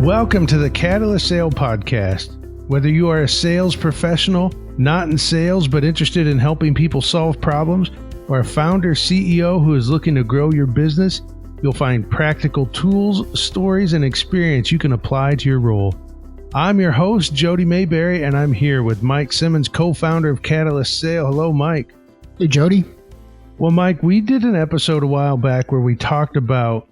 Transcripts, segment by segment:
Welcome to the Catalyst Sale Podcast. Whether you are a sales professional, not in sales but interested in helping people solve problems, or a founder, CEO who is looking to grow your business, you'll find practical tools, stories, and experience you can apply to your role. I'm your host, Jody Mayberry, and I'm here with Mike Simmons, co-founder of Catalyst Sale. Hello, Mike. Hey, Jody. Well, Mike, we did an episode a while back where we talked about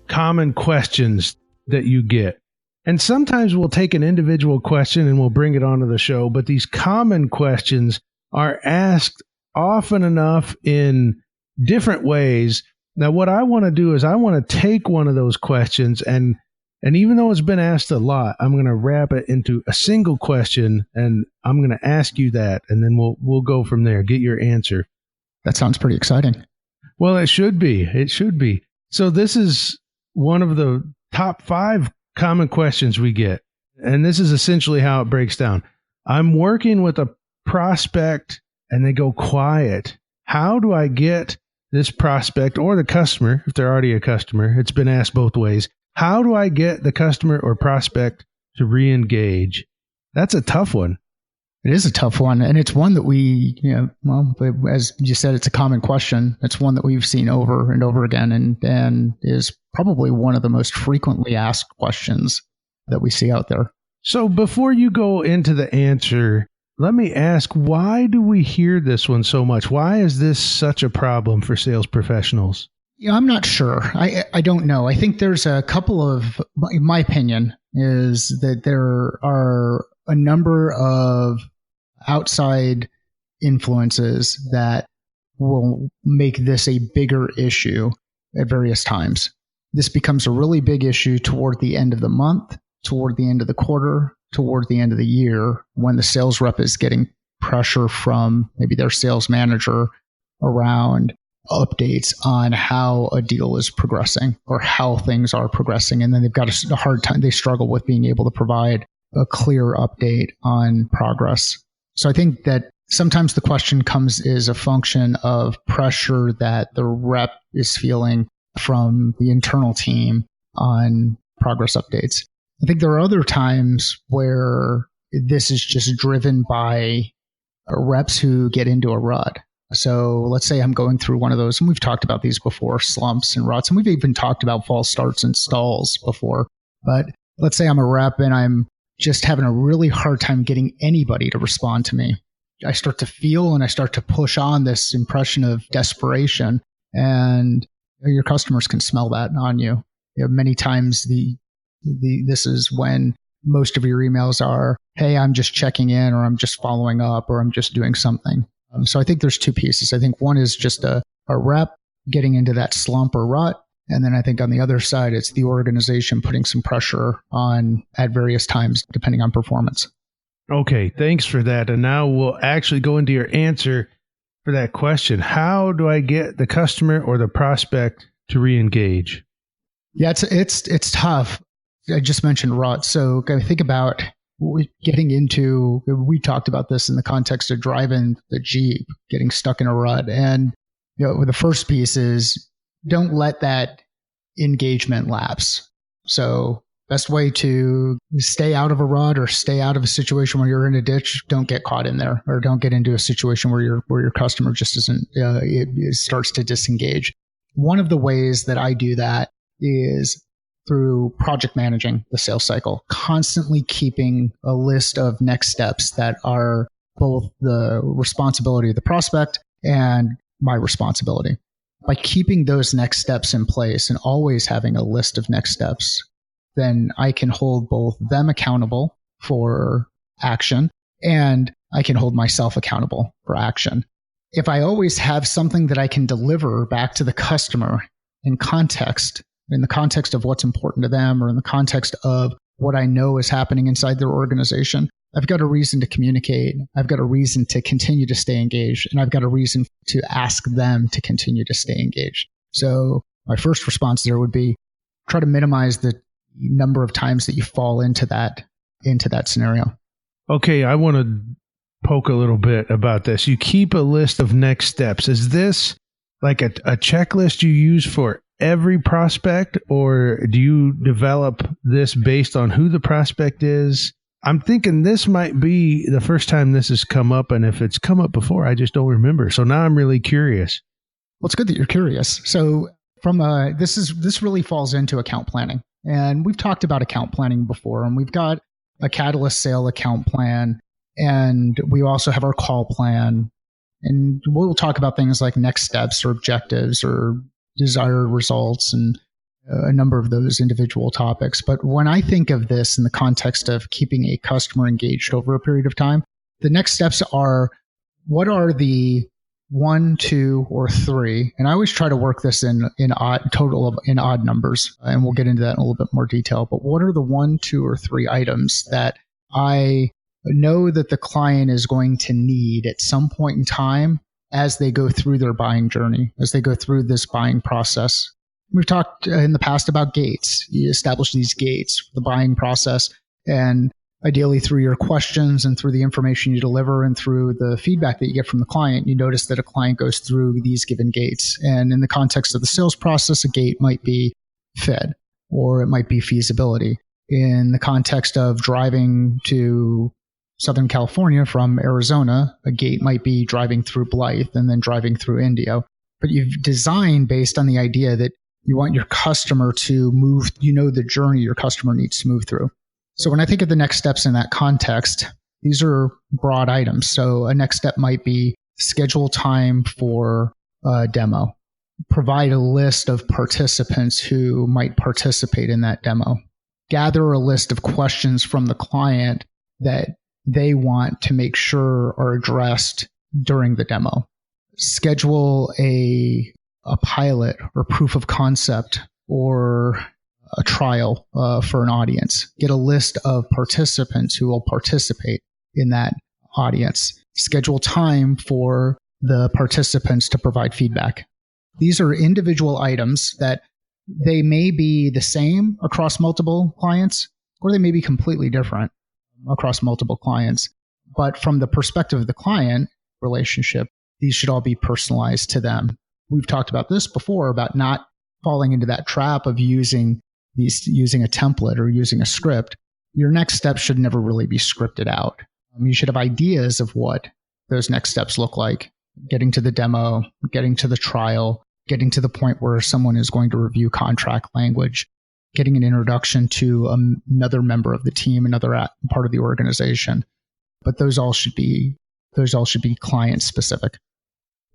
common questions that you get. And sometimes we'll take an individual question and we'll bring it onto the show, but these common questions are asked often enough in different ways. Now, what I want to do is I want to take one of those questions and even though it's been asked a lot, I'm going to wrap it into a single question and I'm going to ask you that, and then we'll go from there, get your answer. That sounds pretty exciting. Well, it should be. It should be. So this is one of the top 5 common questions we get. And this is essentially how it breaks down. I'm working with a prospect and they go quiet. How do I get this prospect or the customer, if they're already a customer, it's been asked both ways. How do I get the customer or prospect to re-engage? That's a tough one. It is a tough one. And it's one that we, as you said, it's a common question. It's one that we've seen over and over again and is probably one of the most frequently asked questions that we see out there. So before you go into the answer, let me ask, why do we hear this one so much? Why is this such a problem for sales professionals? Yeah, I'm not sure. I don't know. I think there's a couple of, in my opinion, is that there are a number of outside influences that will make this a bigger issue at various times. This becomes a really big issue toward the end of the month, toward the end of the quarter, toward the end of the year, when the sales rep is getting pressure from maybe their sales manager around updates on how a deal is progressing or how things are progressing. And then they've got a hard time. They struggle with being able to provide a clear update on progress. So I think that sometimes the question comes as a function of pressure that the rep is feeling from the internal team on progress updates. I think there are other times where this is just driven by reps who get into a rut. So let's say I'm going through one of those, and we've talked about these before, slumps and ruts, and we've even talked about false starts and stalls before. But let's say I'm a rep and I'm just having a really hard time getting anybody to respond to me. I start to feel and I start to push on this impression of desperation, and your customers can smell that on you. Many times this is when most of your emails are, hey, I'm just checking in, or I'm just following up, or I'm just doing something. So I think there's 2 pieces. I think one is just a rep getting into that slump or rut. And then I think on the other side, it's the organization putting some pressure on at various times, depending on performance. Okay, thanks for that. And now we'll actually go into your answer for that question. How do I get the customer or the prospect to re-engage? Yeah, it's tough. I just mentioned rut. So think about getting into, we talked about this in the context of driving the Jeep, getting stuck in a rut. And the first piece is don't let that engagement lapse. So best way to stay out of a rut or stay out of a situation where you're in a ditch, don't get caught in there, or don't get into a situation where your customer just isn't, it starts to disengage. One of the ways that I do that is through project managing the sales cycle, constantly keeping a list of next steps that are both the responsibility of the prospect and my responsibility. By keeping those next steps in place and always having a list of next steps, then I can hold both them accountable for action and I can hold myself accountable for action. If I always have something that I can deliver back to the customer in the context of what's important to them, or in the context of what I know is happening inside their organization, I've got a reason to communicate. I've got a reason to continue to stay engaged, and I've got a reason to ask them to continue to stay engaged. So my first response there would be try to minimize the number of times that you fall into that scenario. Okay, I want to poke a little bit about this. You keep a list of next steps. Is this like a checklist you use for every prospect, or do you develop this based on who the prospect is? I'm thinking this might be the first time this has come up, and if it's come up before, I just don't remember. So now I'm really curious. Well, it's good that you're curious. So this really falls into account planning. And we've talked about account planning before, and we've got a Catalyst sale account plan, and we also have our call plan. And we'll talk about things like next steps or objectives or desired results and a number of those individual topics. But when I think of this in the context of keeping a customer engaged over a period of time, the next steps are, what are the 1, 2, or 3? And I always try to work this in odd numbers, and we'll get into that in a little bit more detail. But what are the 1, 2, or 3 items that I know that the client is going to need at some point in time as they go through their buying journey, as they go through this buying process? We've talked in the past about gates. You establish these gates for the buying process, and ideally through your questions and through the information you deliver and through the feedback that you get from the client, you notice that a client goes through these given gates. And in the context of the sales process, a gate might be fit, or it might be feasibility. In the context of driving to Southern California from Arizona, a gate might be driving through Blythe and then driving through Indio. But you've designed based on the idea that you want your customer to move, the journey your customer needs to move through. So when I think of the next steps in that context, these are broad items. So a next step might be schedule time for a demo, provide a list of participants who might participate in that demo, gather a list of questions from the client that they want to make sure are addressed during the demo. Schedule a pilot or proof of concept or a trial for an audience. Get a list of participants who will participate in that audience. Schedule time for the participants to provide feedback. These are individual items that they may be the same across multiple clients, or they may be completely different across multiple clients. But from the perspective of the client relationship, these should all be personalized to them. We've talked about this before, about not falling into that trap of using a template or using a script. Your next steps should never really be scripted out. You should have ideas of what those next steps look like. Getting to the demo, getting to the trial, getting to the point where someone is going to review contract language, getting an introduction to another member of the team, another part of the organization. But those all should be client specific.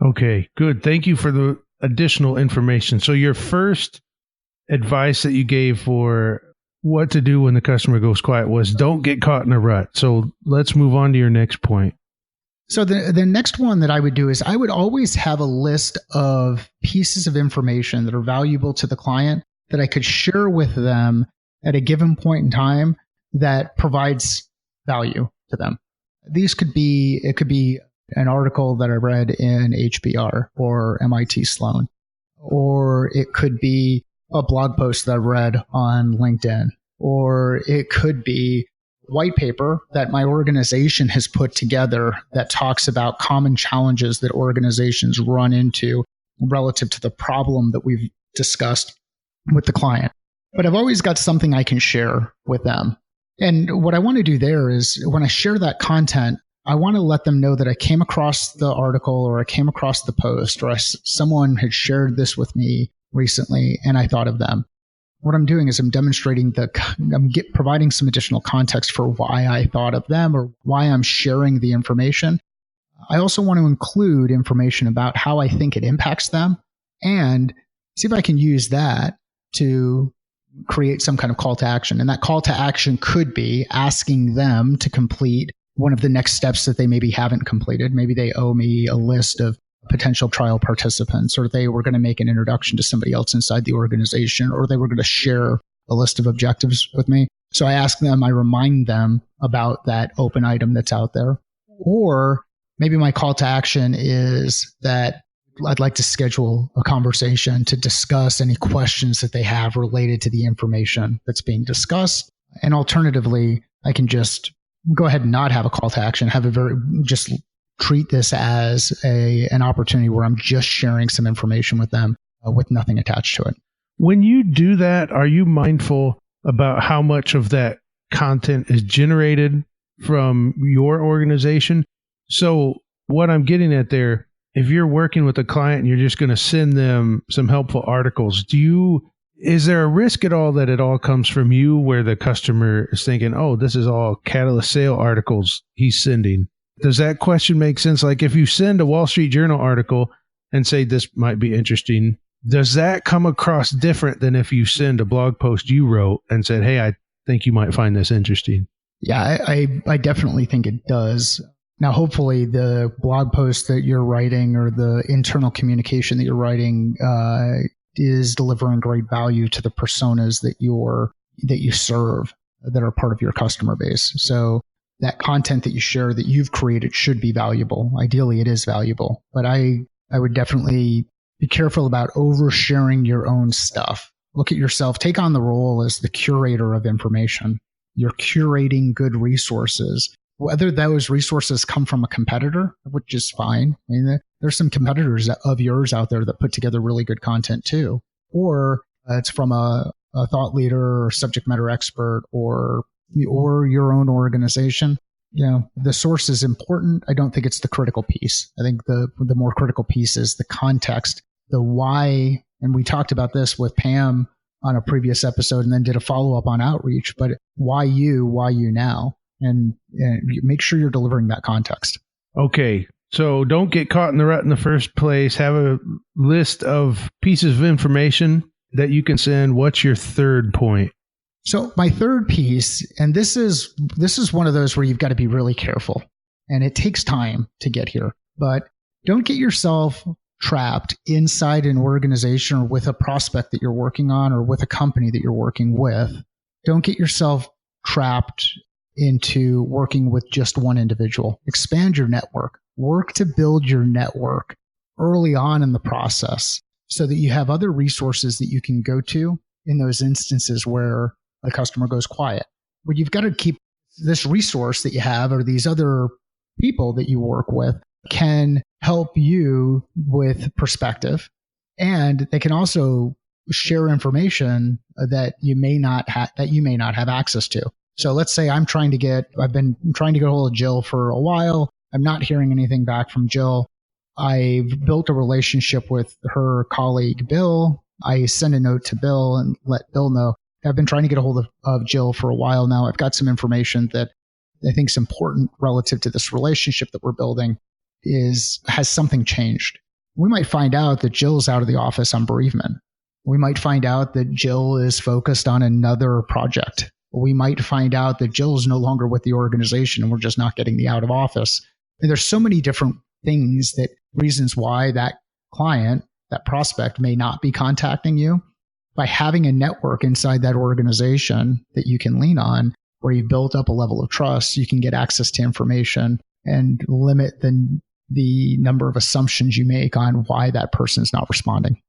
Okay, good. Thank you for the additional information. So your first advice that you gave for what to do when the customer goes quiet was don't get caught in a rut. So let's move on to your next point. So the next one that I would do is I would always have a list of pieces of information that are valuable to the client that I could share with them at a given point in time that provides value to them. It could be an article that I read in HBR or MIT Sloan, or it could be a blog post that I read on LinkedIn, or it could be white paper that my organization has put together that talks about common challenges that organizations run into relative to the problem that we've discussed with the client. But I've always got something I can share with them. And what I want to do there is when I share that content, I want to let them know that I came across the article or I came across the post or someone had shared this with me recently and I thought of them. What I'm doing is I'm demonstrating providing some additional context for why I thought of them or why I'm sharing the information. I also want to include information about how I think it impacts them and see if I can use that to create some kind of call to action. And that call to action could be asking them to complete one of the next steps that they maybe haven't completed. Maybe they owe me a list of potential trial participants, or they were going to make an introduction to somebody else inside the organization, or they were going to share a list of objectives with me. So I ask them, I remind them about that open item that's out there. Or maybe my call to action is that I'd like to schedule a conversation to discuss any questions that they have related to the information that's being discussed. And alternatively, I can just go ahead and not have a call to action, just treat this as an opportunity where I'm just sharing some information with them with nothing attached to it. When you do that, are you mindful about how much of that content is generated from your organization? So what I'm getting at there, if you're working with a client and you're just going to send them some helpful articles, is there a risk at all that it all comes from you where the customer is thinking, oh, this is all Catalyst sale articles he's sending? Does that question make sense? Like if you send a Wall Street Journal article and say this might be interesting, does that come across different than if you send a blog post you wrote and said, hey, I think you might find this interesting? Yeah, I definitely think it does. Now, hopefully the blog post that you're writing or the internal communication that you're writing is delivering great value to the personas that you serve that are part of your customer base. So that content that you share that you've created should be valuable. Ideally, it is valuable. But I would definitely be careful about oversharing your own stuff. Look at yourself. Take on the role as the curator of information. You're curating good resources. Whether those resources come from a competitor, which is fine. I mean, there's some competitors of yours out there that put together really good content too. Or it's from a thought leader or subject matter expert or your own organization. You know, the source is important. I don't think it's the critical piece. I think the more critical piece is the context, the why. And we talked about this with Pam on a previous episode and then did a follow-up on outreach, but why you now? And make sure you're delivering that context. Okay. So don't get caught in the rut in the first place. Have a list of pieces of information that you can send. What's your third point? So my third piece, and this is one of those where you've got to be really careful, and it takes time to get here, but don't get yourself trapped inside an organization or with a prospect that you're working on or with a company that you're working with. Don't get yourself trapped into working with just one individual. Expand your network. Work to build your network early on in the process so that you have other resources that you can go to in those instances where a customer goes quiet. But you've got to keep this resource that you have or these other people that you work with can help you with perspective, and they can also share information that you may not have access to. So let's say I've been trying to get a hold of Jill for a while. I'm not hearing anything back from Jill. I've built a relationship with her colleague, Bill. I send a note to Bill and let Bill know I've been trying to get a hold of Jill for a while now. I've got some information that I think is important relative to this relationship that we're building. Has something changed? We might find out that Jill's out of the office on bereavement. We might find out that Jill is focused on another project. We might find out that Jill is no longer with the organization and we're just not getting the out of office. And there's so many different reasons why that client, that prospect may not be contacting you. By having a network inside that organization that you can lean on, where you've built up a level of trust, you can get access to information and limit the number of assumptions you make on why that person is not responding.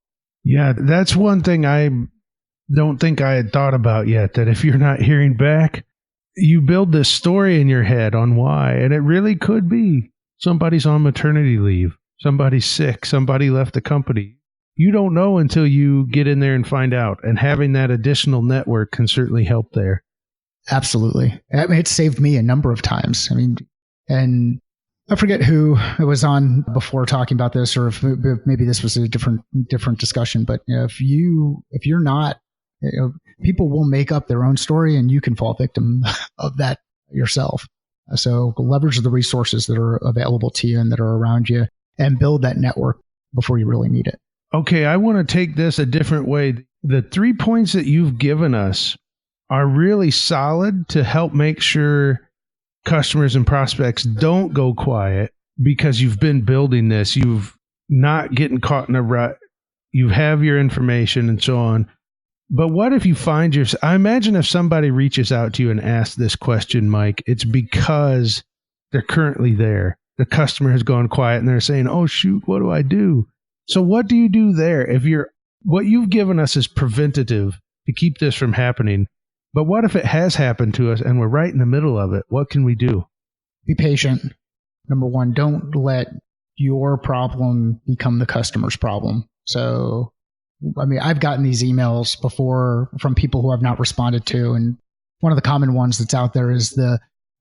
Yeah, that's one thing I don't think I had thought about yet, that if you're not hearing back, you build this story in your head on why. And it really could be somebody's on maternity leave, somebody's sick, somebody left the company. You don't know until you get in there and find out. And having that additional network can certainly help there. Absolutely. I mean, it saved me a number of times. I mean, and I forget who it was on before talking about this, or if maybe this was a different discussion. But you know, if you're not, people will make up their own story, and you can fall victim of that yourself. So leverage the resources that are available to you and that are around you, and build that network before you really need it. Okay, I want to take this a different way. The 3 points that you've given us are really solid to help make sure customers and prospects don't go quiet because you've been building this. You've not getting caught in a rut. You have your information and so on. But what if you find I imagine if somebody reaches out to you and asks this question, Mike, it's because they're currently there. The customer has gone quiet and they're saying, oh, shoot, what do I do? So what do you do there? What you've given us is preventative to keep this from happening. But what if it has happened to us and we're right in the middle of it? What can we do? Be patient. Number one, don't let your problem become the customer's problem. So I mean, I've gotten these emails before from people who I've not responded to. And one of the common ones that's out there is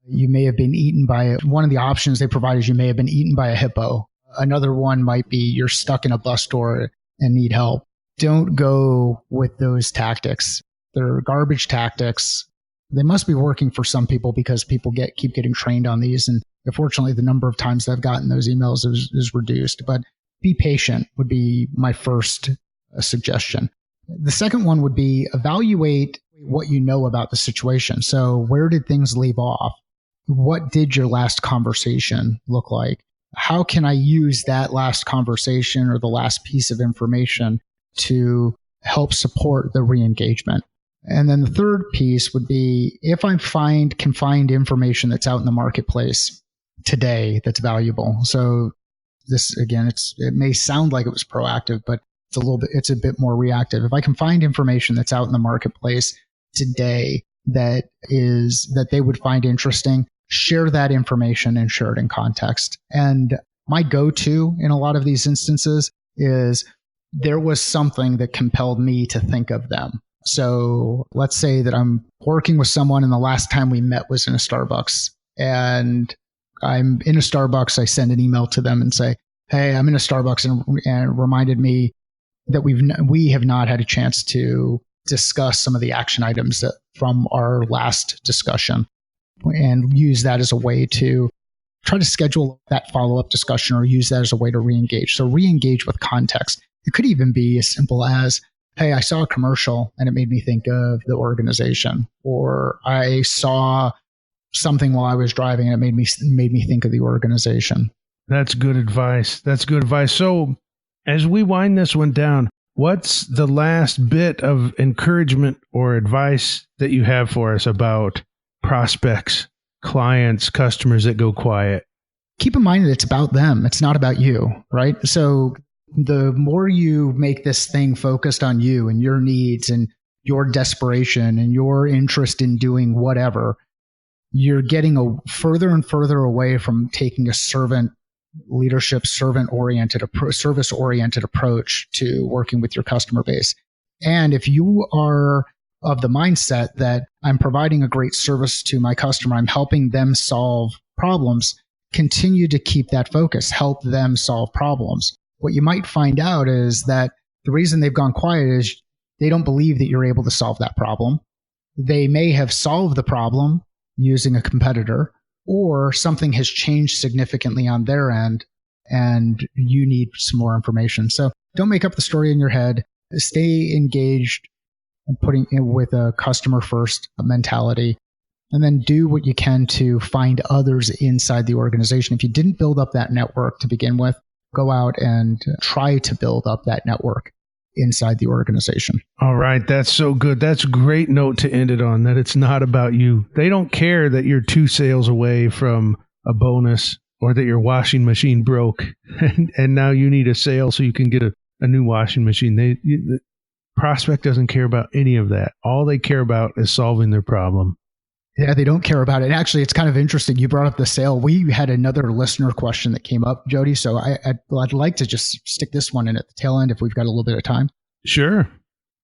you may have been eaten by one of the options they provide is you may have been eaten by a hippo. Another one might be you're stuck in a bus door and need help. Don't go with those tactics. They're garbage tactics. They must be working for some people because people keep getting trained on these. And unfortunately, the number of times that I've gotten those emails is reduced. But be patient would be my first suggestion. The second one would be evaluate what you know about the situation. So where did things leave off? What did your last conversation look like? How can I use that last conversation or the last piece of information to help support the re-engagement? And then the third piece would be if I can find information that's out in the marketplace today that's valuable. So this, again, it may sound like it was proactive, but it's a bit more reactive. If I can find information that's out in the marketplace today that they would find interesting, share that information and share it in context. And my go-to in a lot of these instances is there was something that compelled me to think of them. So let's say that I'm working with someone and the last time we met was in a Starbucks, and I'm in a Starbucks. I send an email to them and say, hey, I'm in a Starbucks, and reminded me that we have not had a chance to discuss some of the action items from our last discussion, and use that as a way to try to schedule that follow-up discussion or use that as a way to re-engage. So re-engage with context. It could even be as simple as, hey, I saw a commercial and it made me think of the organization, or I saw something while I was driving and it made me think of the organization. That's good advice. So as we wind this one down, what's the last bit of encouragement or advice that you have for us about prospects, clients, customers that go quiet? Keep in mind that it's about them. It's not about you, right? So the more you make this thing focused on you and your needs and your desperation and your interest in doing whatever, you're getting further and further away from taking a servant leadership, service-oriented approach to working with your customer base. And if you are of the mindset that I'm providing a great service to my customer, I'm helping them solve problems, continue to keep that focus, help them solve problems. What you might find out is that the reason they've gone quiet is they don't believe that you're able to solve that problem. They may have solved the problem using a competitor, or something has changed significantly on their end and you need some more information. So don't make up the story in your head. Stay engaged and putting it with a customer first mentality, and then do what you can to find others inside the organization. If you didn't build up that network to begin with, go out and try to build up that network inside the organization. All right. That's so good. That's a great note to end it on, that it's not about you. They don't care that you're 2 sales away from a bonus or that your washing machine broke and now you need a sale so you can get a new washing machine. The prospect doesn't care about any of that. All they care about is solving their problem. Yeah, they don't care about it. Actually, it's kind of interesting. You brought up the sale. We had another listener question that came up, Jody. So I'd like to just stick this one in at the tail end if we've got a little bit of time. Sure.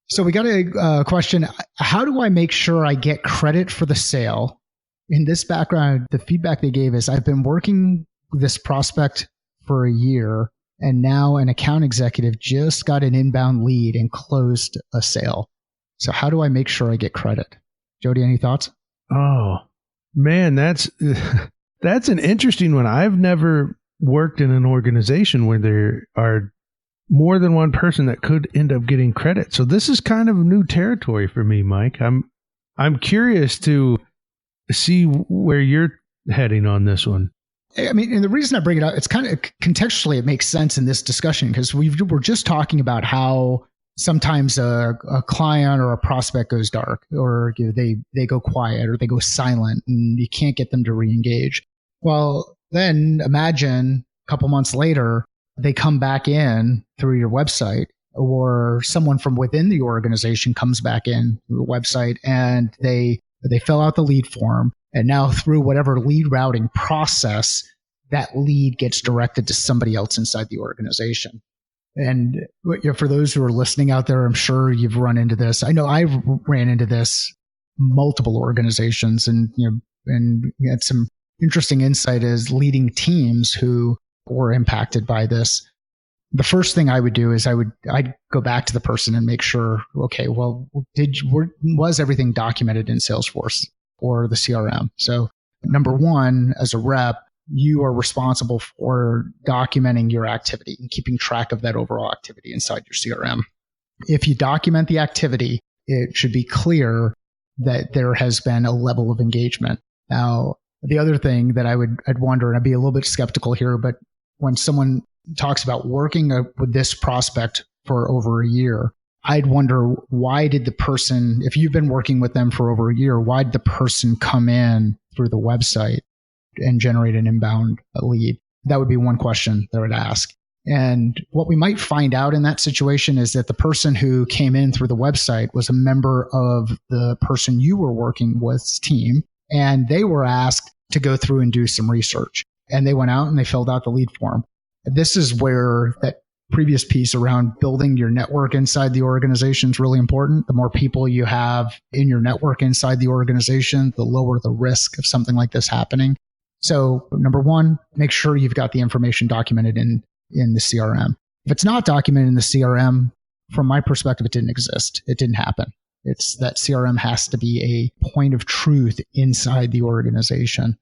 So we got a question. How do I make sure I get credit for the sale? In this background, the feedback they gave is, I've been working this prospect for a year, and now an account executive just got an inbound lead and closed a sale. So how do I make sure I get credit? Jody, any thoughts? Oh, man, that's an interesting one. I've never worked in an organization where there are more than one person that could end up getting credit. So this is kind of new territory for me, Mike. I'm curious to see where you're heading on this one. I mean, and the reason I bring it up, it's kind of contextually, it makes sense in this discussion because we're just talking about how sometimes a client or a prospect goes dark, or they go quiet, or they go silent, and you can't get them to re-engage. Well, then imagine a couple months later, they come back in through your website, or someone from within the organization comes back in through the website, and they fill out the lead form. And now through whatever lead routing process, that lead gets directed to somebody else inside the organization. And for those who are listening out there, I'm sure you've run into this. I know I've ran into this multiple organizations, and you had some interesting insight as leading teams who were impacted by this. The first thing I would do is I'd go back to the person and make sure, okay, well, was everything documented in Salesforce or the CRM? So number one, as a rep, you are responsible for documenting your activity and keeping track of that overall activity inside your CRM. If you document the activity, it should be clear that there has been a level of engagement. Now, the other thing that I'd wonder, and I'd be a little bit skeptical here, but when someone talks about working with this prospect for over a year, I'd wonder, why did the person, if you've been working with them for over a year, why did the person come in through the website and generate an inbound lead? That would be one question that I would ask. And what we might find out in that situation is that the person who came in through the website was a member of the person you were working with's team, and they were asked to go through and do some research. And they went out and they filled out the lead form. This is where that previous piece around building your network inside the organization is really important. The more people you have in your network inside the organization, the lower the risk of something like this happening. So number one, make sure you've got the information documented in the CRM. If it's not documented in the CRM, from my perspective, it didn't exist. It didn't happen. It's that CRM has to be a point of truth inside the organization.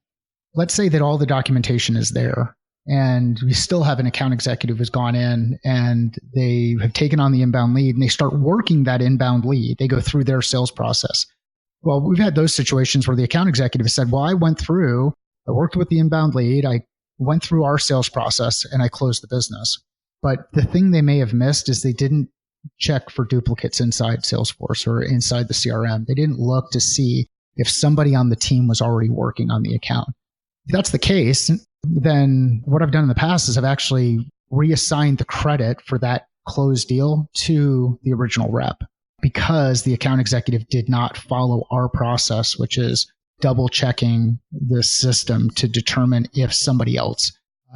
Let's say that all the documentation is there, and we still have an account executive who's gone in and they have taken on the inbound lead and they start working that inbound lead. They go through their sales process. Well, we've had those situations where the account executive said, well, I worked with the inbound lead. I went through our sales process and I closed the business. But the thing they may have missed is they didn't check for duplicates inside Salesforce or inside the CRM. They didn't look to see if somebody on the team was already working on the account. If that's the case, then what I've done in the past is I've actually reassigned the credit for that closed deal to the original rep, because the account executive did not follow our process, which is double checking the system to determine if somebody else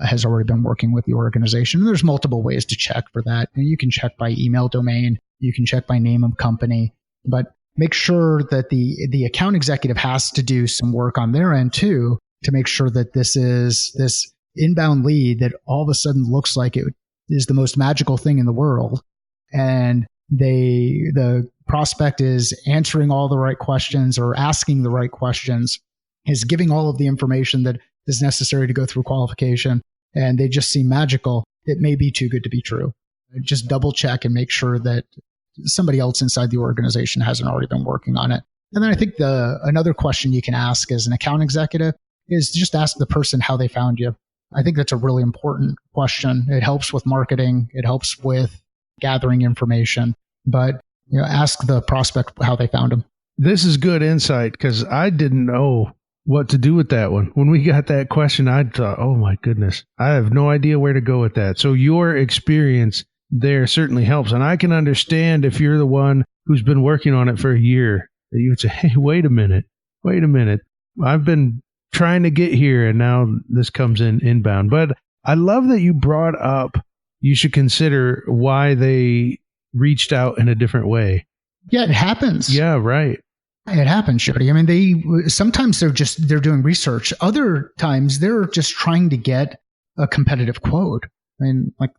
has already been working with the organization. And there's multiple ways to check for that. And you can check by email domain, you can check by name of company, but make sure that the account executive has to do some work on their end too, to make sure that this inbound lead that all of a sudden looks like it is the most magical thing in the world. And the prospect is answering all the right questions or asking the right questions, is giving all of the information that is necessary to go through qualification, and they just seem magical. It may be too good to be true. Just double check and make sure that somebody else inside the organization hasn't already been working on it. And then I think another question you can ask as an account executive is just ask the person how they found you. I think that's a really important question. It helps with marketing. It helps with gathering information, but ask the prospect how they found them. This is good insight, because I didn't know what to do with that one. When we got that question, I thought, oh my goodness, I have no idea where to go with that. So your experience there certainly helps. And I can understand if you're the one who's been working on it for a year, that you would say, hey, wait a minute. I've been trying to get here, and now this comes in inbound. But I love that you brought up, you should consider why they reached out in a different way. Yeah, it happens. Yeah, right. It happens, Jody. I mean, sometimes they're doing research. Other times they're just trying to get a competitive quote. I mean, like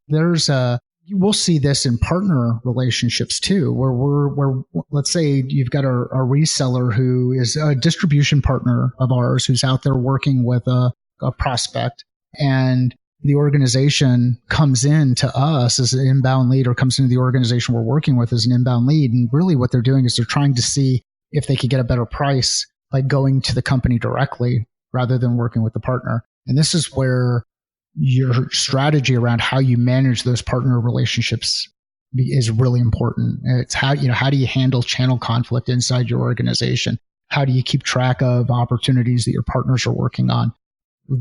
we'll see this in partner relationships too, where let's say you've got a reseller who is a distribution partner of ours who's out there working with a prospect, and the organization comes in to us as an inbound lead, or comes into the organization we're working with as an inbound lead. And really what they're doing is they're trying to see if they could get a better price by going to the company directly rather than working with the partner. And this is where your strategy around how you manage those partner relationships is really important. It's how do you handle channel conflict inside your organization? How do you keep track of opportunities that your partners are working on?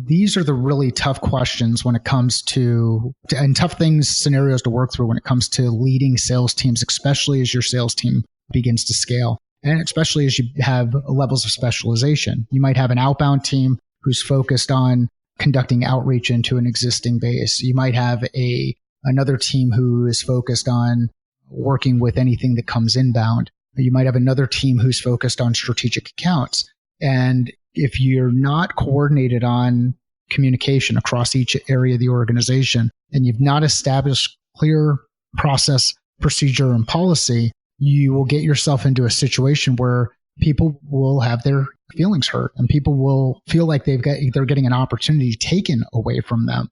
These are the really tough questions when it comes to and tough scenarios to work through when it comes to leading sales teams, especially as your sales team begins to scale. And especially as you have levels of specialization. You might have an outbound team who's focused on conducting outreach into an existing base. You might have a another team who is focused on working with anything that comes inbound. You might have another team who's focused on strategic accounts. And if you're not coordinated on communication across each area of the organization, and you've not established clear process, procedure, and policy, you will get yourself into a situation where people will have their feelings hurt and people will feel like they're getting an opportunity taken away from them.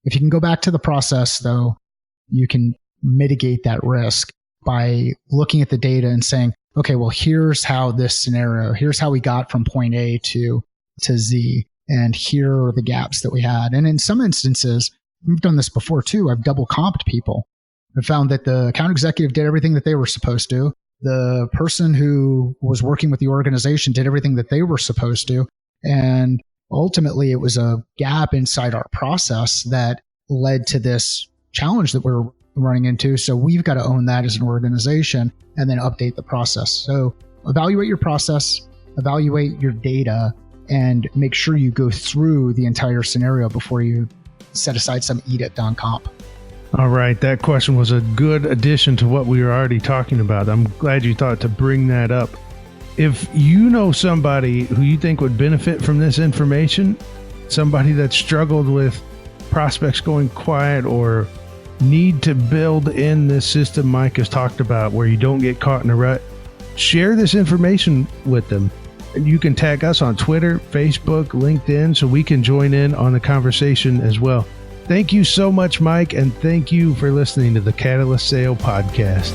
If you can go back to the process, though, you can mitigate that risk by looking at the data and saying, okay, well, here's how this scenario, here's how we got from point A to Z, and here are the gaps that we had. And in some instances, we've done this before too. I've double comped people. I found that the account executive did everything that they were supposed to. The person who was working with the organization did everything that they were supposed to. And ultimately, it was a gap inside our process that led to this challenge that we're running into. So we've got to own that as an organization and then update the process. So evaluate your process, evaluate your data, and make sure you go through the entire scenario before you set aside some edict on comp. All right. That question was a good addition to what we were already talking about. I'm glad you thought to bring that up. If you know somebody who you think would benefit from this information, somebody that struggled with prospects going quiet or need to build in this system Mike has talked about where you don't get caught in a rut, share this information with them. You can tag us on Twitter, Facebook, LinkedIn, so we can join in on the conversation as well. Thank you so much, Mike, and thank you for listening to the Catalyst Sale Podcast.